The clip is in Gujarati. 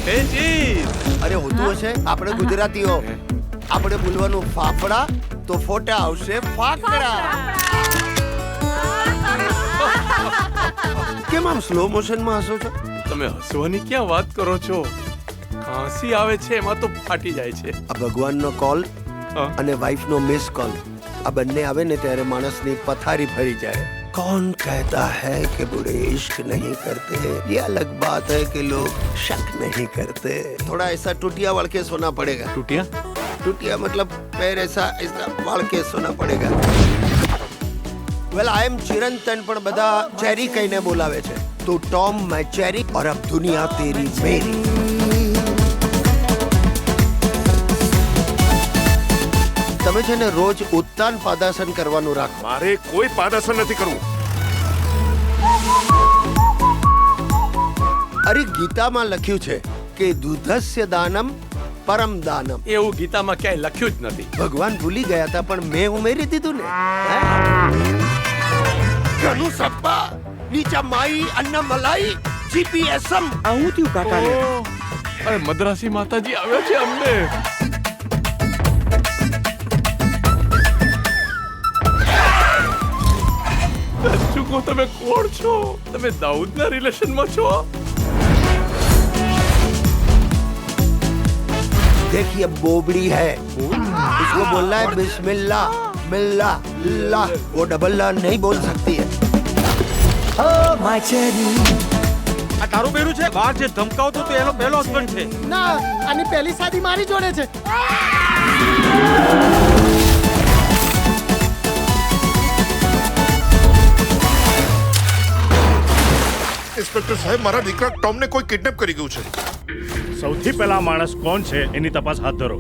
અરે હોતું હશે, આપણે ગુજરાતીઓ આપણે બોલવાનું ફાફડા તો ફોટા આવશે ફાકડા. કેમ આમ સ્લો મોશનમાં હસો છો? તમે હસવાની ક્યાં વાત કરો છો? ખાંસી આવે છે એમાં તો ફાટી જાય છે. આ ભગવાનનો કોલ અને વાઈફનો મિસ કોલ આ બંને આવે ને ત્યારે માણસની પથારી ફરી જાય. कौन कहता है कि बूढ़े इश्क नहीं करते, ये अलग बात है कि लोग शक नहीं करते. थोड़ा ऐसा टूटिया वाल के सोना पड़ेगा. टूटिया टूटिया मतलब पैर ऐसा ऐसा वाल के सोना पड़ेगा. वेल आई एम चिरंतन પણ બધા ચેરી કહીને બોલાવે છે. તો ટોમ मैं चेरी और अब दुनिया तेरी मेरी. તમે છે ને રોજ ઉત્તાન પાદાસન કરવાનું રાખો. મારે કોઈ પાદાસન નથી કરવું. અરે ગીતામાં લખ્યું છે કે દૂધસ્ય દાનમ પરમ દાનમ. એવું ગીતામાં ક્યાંય લખ્યું જ નથી. ભગવાન ભૂલી ગયા હતા પણ મેં ઉમેરી દીધું ને. ઘણું સપ્પા નીચા માઈ અન્ન મલાઈ જીપીએસમ. આવું થયું કાકાને. અરે મદ્રાસી માતાજી આવ્યા છે અમને. ચૂકો તમે કોણ છો? તમે દાઉદના રિલેશનમાં છો? देखिए बोबड़ी है, उसको बोलना है बिस्मिल्लाह मिल्ला ला. वो डबल ला नहीं बोल सकती है. આ તારું બેરું છે? બહાર જે ધમકાવતો તો એનો પહેલો હસબન્ડ છે. ના, આની પહેલી શાદી મારી જોડે છે. ઇન્સ્પેક્ટર સાહેબ, મારા દીકરા ટોમને કોઈ કિડનેપ કરી ગયું છે. સૌથી પહેલા માણસ કોણ છે એની તપાસ હાથ ધરો.